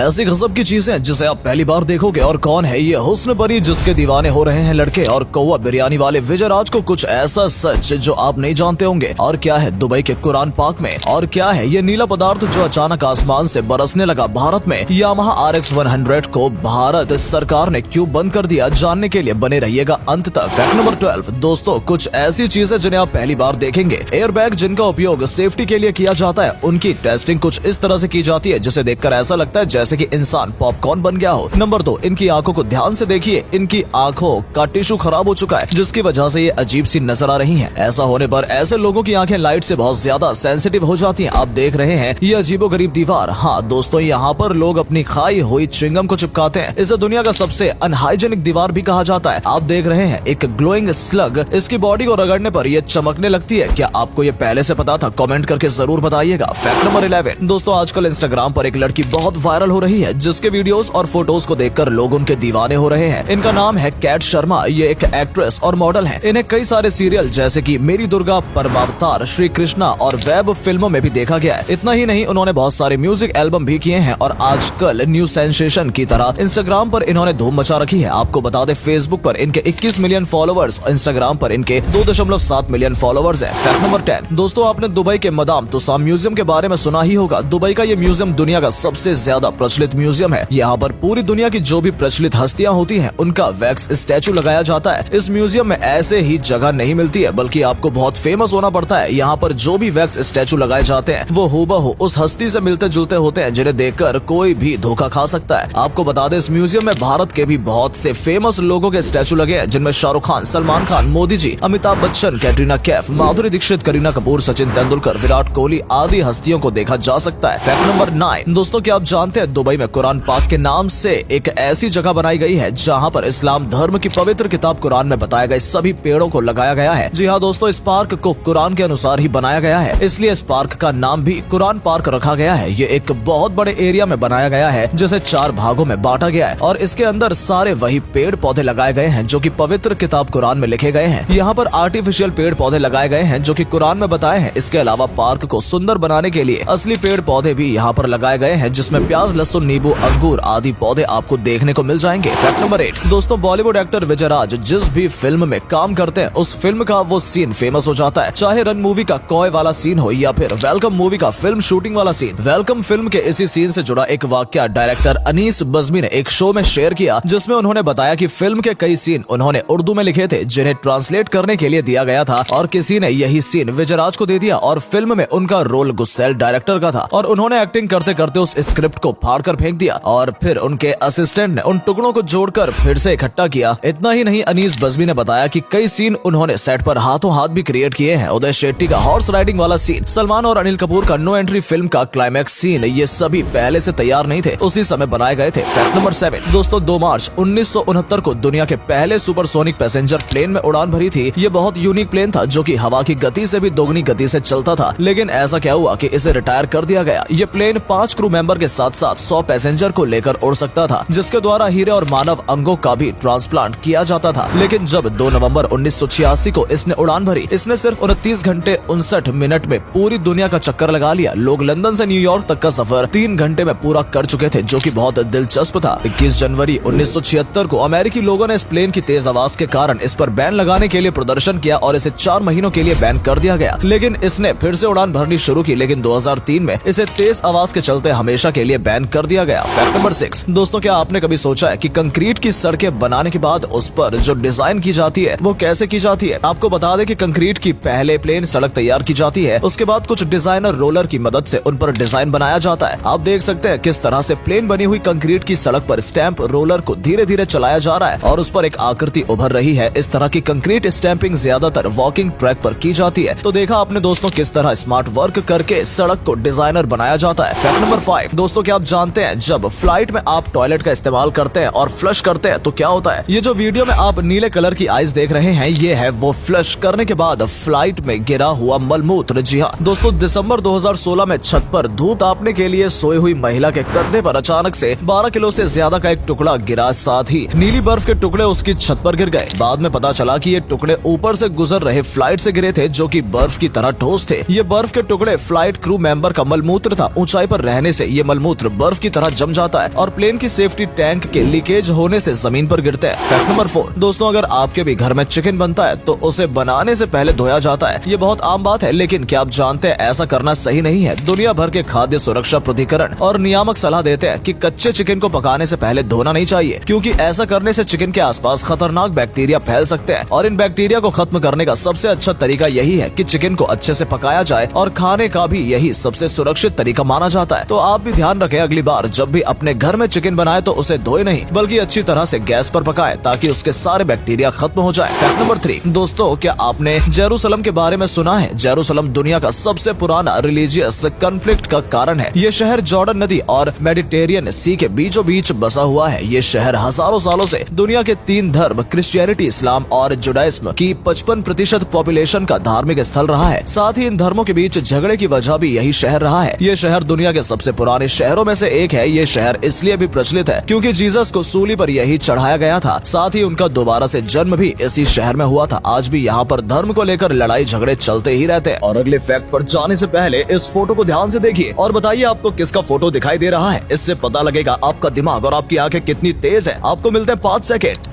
ऐसी गजब की चीजें जिसे आप पहली बार देखोगे। और कौन है ये हुस्न परी जिसके दीवाने हो रहे हैं लड़के, और कौवा बिरयानी वाले विजय राज को कुछ ऐसा सच जो आप नहीं जानते होंगे। और क्या है दुबई के कुरान पाक में, और क्या है ये नीला पदार्थ जो अचानक आसमान से बरसने लगा भारत में। यामाहा RX 100 को भारत सरकार ने क्यों बंद कर दिया, जानने के लिए बने रहिएगा अंत तक। फैक्ट नंबर 12 दोस्तों, कुछ ऐसी चीजें जिन्हें आप पहली बार देखेंगे। एयरबैग जिनका उपयोग सेफ्टी के लिए किया जाता है, उनकी टेस्टिंग कुछ इस तरह से की जाती है जिसे देखकर ऐसा लगता है जैसे कि इंसान पॉपकॉर्न बन गया हो। नंबर 2, इनकी आंखों को ध्यान से देखिए। इनकी आंखों का टिश्यू खराब हो चुका है जिसकी वजह से ये अजीब सी नजर आ रही हैं। ऐसा होने पर ऐसे लोगों की आंखें लाइट से बहुत ज्यादा सेंसिटिव हो जाती हैं। आप देख रहे हैं ये अजीबोगरीब दीवार। हाँ दोस्तों, यहाँ पर लोग अपनी खाई हुई च्युइंगम को चिपकाते हैं। इसे दुनिया का सबसे अनहाइजेनिक दीवार भी कहा जाता है। आप देख रहे हैं एक ग्लोइंग स्लग, इसकी बॉडी को रगड़ने पर ये चमकने लगती है। क्या आपको ये पहले से पता था? कमेंट करके जरूर बताइएगा। फैक्ट नंबर 11 दोस्तों, आजकल इंस्टाग्राम पर एक लड़की बहुत वायरल हो रही है जिसके वीडियोस और फोटोज को देखकर लोग उनके दीवाने हो रहे हैं। इनका नाम है कैट शर्मा। ये एक एक्ट्रेस और मॉडल है। इन्हें कई सारे सीरियल जैसे कि मेरी दुर्गा, परमावतार, श्री कृष्णा और वेब फिल्मों में भी देखा गया है। इतना ही नहीं, उन्होंने बहुत सारे म्यूजिक एल्बम भी किए हैं और आजकल न्यू सेंसेशन की तरह इंस्टाग्राम पर इन्होंने धूम मचा रखी है। आपको बता दें फेसबुक पर इनके 21 मिलियन फॉलोअर्स, इंस्टाग्राम पर इनके 2.7 मिलियन फॉलोअर्स हैं। फैक्ट नंबर 10 दोस्तों, आपने दुबई के मदाम तुसाम म्यूजियम के बारे में सुना ही होगा। दुबई का ये म्यूजियम दुनिया का सबसे ज्यादा प्रचलित म्यूजियम है। यहाँ पर पूरी दुनिया की जो भी प्रचलित हस्तियाँ होती हैं उनका वैक्स स्टैचू लगाया जाता है। इस म्यूजियम में ऐसे ही जगह नहीं मिलती है, बल्कि आपको बहुत फेमस होना पड़ता है। यहाँ पर जो भी वैक्स स्टैचू लगाए जाते हैं वो हूबहू उस हस्ती से मिलते जुलते होते हैं जिन्हें देखकर कोई भी धोखा खा सकता है। आपको बता दें इस म्यूजियम में भारत के भी बहुत से फेमस लोगों के स्टैचू लगे हैं, जिनमें शाहरुख खान, सलमान खान, मोदी जी, अमिताभ बच्चन, कैटरीना कैफ, माधुरी दीक्षित, करीना कपूर, सचिन तेंदुलकर, विराट कोहली आदि हस्तियों को देखा जा सकता है। फैक्ट नंबर 9 दोस्तों, क्या आप जानते हैं दुबई में कुरान पाक के नाम से एक ऐसी जगह बनाई गई है जहाँ पर इस्लाम धर्म की पवित्र किताब कुरान में बताए गए सभी पेड़ों को लगाया गया है। जी हाँ दोस्तों, इस पार्क को कुरान के अनुसार ही बनाया गया है, इसलिए इस पार्क का नाम भी कुरान पार्क रखा गया है। ये एक बहुत बड़े एरिया में बनाया गया है जिसे 4 भागों में बांटा गया है और इसके अंदर सारे वही पेड़ पौधे लगाए गए हैं जो कि पवित्र किताब कुरान में लिखे गए हैं। यहाँ पर आर्टिफिशियल पेड़ पौधे लगाए गए हैं जो कि कुरान में बताए हैं। इसके अलावा पार्क को सुंदर बनाने के लिए असली पेड़ पौधे भी यहाँ पर लगाए गए हैं, जिसमें प्याज, लहसुन, नींबू, अंगूर आदि पौधे आपको देखने को मिल जाएंगे। फैक्ट नंबर 8 दोस्तों, बॉलीवुड एक्टर विजय राज जिस भी फिल्म में काम करते हैं उस फिल्म का वो सीन फेमस हो जाता है। चाहे रन मूवी का कॉय वाला सीन हो या फिर वेलकम मूवी का फिल्म शूटिंग वाला सीन। वेलकम फिल्म के इसी सीन से जुड़ा एक वाक्य डायरेक्टर अनीस बज़मी ने एक शो में शेयर किया, जिसमें उन्होंने बताया कि फिल्म के कई सीन उन्होंने उर्दू में लिखे थे जिन्हें ट्रांसलेट करने के लिए दिया गया था और किसी ने यही सीन विजय राज को दे दिया और फिल्म में उनका रोल गुस्सैल डायरेक्टर का था और उन्होंने एक्टिंग करते करते उस स्क्रिप्ट को फाड़ कर फेंक दिया और फिर उनके असिस्टेंट ने उन टुकड़ों को जोड़कर फिर से इकट्ठा किया। इतना ही नहीं, अनीस बज़मी ने बताया कि कई सीन उन्होंने सेट पर हाथों हाथ भी क्रिएट किए हैं। उदय शेट्टी का हॉर्स राइडिंग वाला सीन, सलमान और अनिल कपूर का नो एंट्री फिल्म का क्लाइमैक्स सीन, ये सभी पहले से तैयार नहीं थे, उसी समय बनाए गए थे। फैक्ट नंबर 7 दोस्तों, 2 मार्च 1969 को दुनिया के पहले सुपरसोनिक पैसेंजर प्लेन में उड़ान भरी थी। ये बहुत यूनिक प्लेन था जो कि हवा की गति से भी दोगुनी गति से चलता था, लेकिन ऐसा क्या हुआ कि इसे रिटायर कर दिया गया। ये प्लेन 5 क्रू मेंबर के साथ साथ 100 पैसेंजर को लेकर उड़ सकता था, जिसके द्वारा हीरे और मानव अंगों का भी ट्रांसप्लांट किया जाता था। लेकिन जब 2 नवंबर 1986 को इसने उड़ान भरी, इसने सिर्फ 29 घंटे 59 मिनट में पूरी दुनिया का चक्कर लगा लिया। लोग लंदन से न्यूयॉर्क तक का सफर 3 घंटे में पूरा कर चुके थे, जो कि बहुत दिलचस्प था। 21 जनवरी 1976 को अमेरिकी लोगों ने इस प्लेन की तेज आवाज के कारण इस पर बैन लगाने के लिए प्रदर्शन किया और इसे 4 महीनों के लिए बैन कर दिया गया। लेकिन इसने फिर से उड़ान भरनी शुरू की, लेकिन 2003 में इसे तेज आवाज के चलते हमेशा के लिए बैन कर दिया गया। फैक्ट नंबर 6 दोस्तों, क्या आपने कभी सोचा है कि कंक्रीट की सड़कें बनाने के बाद उस पर जो डिजाइन की जाती है वो कैसे की जाती है? आपको बता दें कि कंक्रीट की पहले प्लेन सड़क तैयार की जाती है, उसके बाद कुछ डिजाइनर रोलर की मदद से उन पर डिजाइन बनाया जाता है। आप देख सकते हैं किस तरह से प्लेन बनी हुई कंक्रीट की सड़क पर स्टैंप रोलर को धीरे धीरे चलाया जा रहा है और उस पर एक आकृति उभर रही है। इस तरह की कंक्रीट स्टैंपिंग ज्यादातर वॉकिंग ट्रैक पर की जाती है। तो देखा आपने दोस्तों किस तरह स्मार्ट वर्क करके सड़क को डिजाइनर बनाया जाता है। फैक्ट नंबर 5 दोस्तों, क्या आप जानते हैं जब फ्लाइट में आप टॉयलेट का इस्तेमाल करते हैं और फ्लश करते हैं तो क्या होता है? ये जो वीडियो में आप नीले कलर की आइस देख रहे हैं, ये है वो फ्लश करने के बाद फ्लाइट में गिरा हुआ मलमूत्र। जी हाँ दोस्तों, दिसंबर 2016 में छत पर धूप तापने के लिए सोई हुई महिला के कंधे पर अचानक से 12 किलो से ज्यादा का एक टुकड़ा गिरा, साथ ही नीली बर्फ के टुकड़े उसकी छत पर गिर गए। बाद में पता चला कि ये टुकड़े ऊपर से गुजर रहे फ्लाइट से गिरे थे, जो कि बर्फ की तरह ठोस थे। ये बर्फ के टुकड़े फ्लाइट क्रू मेंबर का मलमूत्र था। ऊंचाई पर रहने से ये मलमूत्र बर्फ बर्फ की तरह जम जाता है और प्लेन की सेफ्टी टैंक के लीकेज होने से जमीन पर गिरते हैं। फैक्ट नंबर 4 दोस्तों, अगर आपके भी घर में चिकन बनता है तो उसे बनाने से पहले धोया जाता है। ये बहुत आम बात है, लेकिन क्या आप जानते हैं ऐसा करना सही नहीं है। दुनिया भर के खाद्य सुरक्षा प्राधिकरण और नियामक सलाह देते हैं कि कच्चे चिकन को पकाने से पहले धोना नहीं चाहिए, क्योंकि ऐसा करने से चिकन के आसपास खतरनाक बैक्टीरिया फैल सकते हैं और इन बैक्टीरिया को खत्म करने का सबसे अच्छा तरीका यही है कि चिकन को अच्छे से पकाया जाए और खाने का भी यही सबसे सुरक्षित तरीका माना जाता है। तो आप भी ध्यान रखें, अगली बार जब भी अपने घर में चिकन बनाए तो उसे धोए नहीं बल्कि अच्छी तरह से गैस पर पकाए ताकि उसके सारे बैक्टीरिया खत्म हो जाए। फैक्ट नंबर 3 दोस्तों, क्या आपने जेरूसलम के बारे में सुना है? जेरूसलम दुनिया का सबसे पुराना रिलीजियस कॉन्फ्लिक्ट का कारण है। ये शहर जॉर्डन नदी और मेडिटेरियन सी के बीचों बीच बसा हुआ है। ये शहर हजारों सालों से दुनिया के 3 धर्म क्रिश्चियनिटी, इस्लाम और जुडाइज्म की 55% पॉपुलेशन का धार्मिक स्थल रहा है। साथ ही इन धर्मों के बीच झगड़े की वजह भी यही शहर रहा है। ये शहर दुनिया के सबसे पुराने शहरों में से एक है। ये शहर इसलिए भी प्रचलित है क्योंकि जीसस को सूली पर यही चढ़ाया गया था। साथ ही उनका दोबारा से जन्म भी इसी शहर में हुआ था। आज भी यहाँ पर धर्म को लेकर लड़ाई झगड़े चलते ही रहते हैं। और अगले फैक्ट पर जाने से पहले इस फोटो को ध्यान से देखिए और बताइए आपको किसका फोटो दिखाई दे रहा है। इससे पता लगेगा आपका दिमाग और आपकी आंखें कितनी तेज है। आपको मिलते हैं 5 सेकेंड।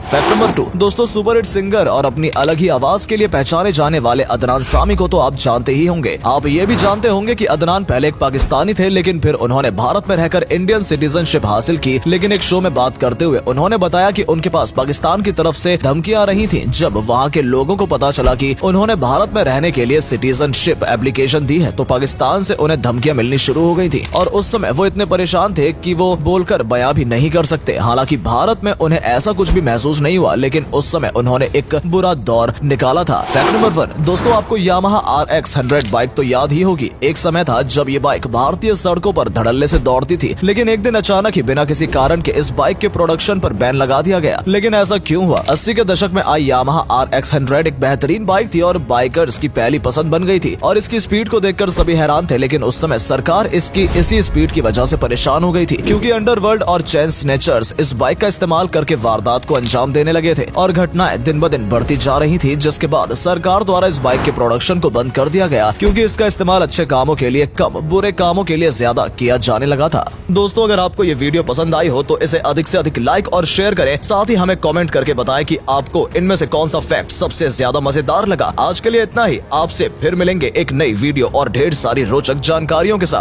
फैक्ट नंबर 2 दोस्तों, सुपर हिट सिंगर और अपनी अलग ही आवाज के लिए पहचाने जाने वाले अदनान सामी को तो आप जानते ही होंगे। आप ये भी जानते होंगे कि अदनान पहले एक पाकिस्तानी थे, लेकिन फिर उन्होंने भारत में रहकर इंडियन सिटीजनशिप हासिल की। लेकिन एक शो में बात करते हुए उन्होंने बताया कि उनके पास पाकिस्तान की तरफ से धमकियां आ रही थी। जब वहाँ के लोगों को पता चला कि उन्होंने भारत में रहने के लिए सिटीजनशिप एप्लीकेशन दी है तो पाकिस्तान से उन्हें धमकियां मिलनी शुरू हो गई थी। और उस समय वो इतने परेशान थे कि वो बोलकर बयां भी नहीं कर सकते। हालांकि भारत में उन्हें ऐसा कुछ भी महसूस नहीं हुआ, लेकिन उस समय उन्होंने एक बुरा दौर निकाला था। फैक्ट नंबर 1 दोस्तों, आपको यामाहा RX 100 बाइक तो याद ही होगी। एक समय था जब ये बाइक भारतीय सड़कों पर धड़ल्ले से दौड़ती थी, लेकिन एक दिन अचानक ही बिना किसी कारण के इस बाइक के प्रोडक्शन पर बैन लगा दिया गया। लेकिन ऐसा क्यों हुआ? 80 के दशक में आई यामाहा RX 100 एक बेहतरीन बाइक थी और बाइकर्स की पहली पसंद बन गई थी और इसकी स्पीड को देखकर सभी हैरान थे। लेकिन उस समय सरकार इसकी इसी स्पीड की वजह से परेशान हो गई थी, क्योंकि अंडरवर्ल्ड और चेन स्नैचर्स इस बाइक का इस्तेमाल करके वारदात को अंजाम देने लगे थे और घटनाएं दिन ब दिन बढ़ती जा रही थी, जिसके बाद सरकार द्वारा इस बाइक के प्रोडक्शन को बंद कर दिया गया, क्योंकि इसका इस्तेमाल अच्छे कामों के लिए कम, बुरे कामों के लिए ज्यादा किया जाने लगा था। दोस्तों, अगर आपको ये वीडियो पसंद आई हो तो इसे अधिक से अधिक लाइक और शेयर करें। साथ ही हमें कमेंट करके बताएं कि आपको इनमें से कौन सा फैक्ट सबसे ज्यादा मजेदार लगा। आज के लिए इतना ही। आपसे फिर मिलेंगे एक नई वीडियो और ढेर सारी रोचक जानकारियों के साथ।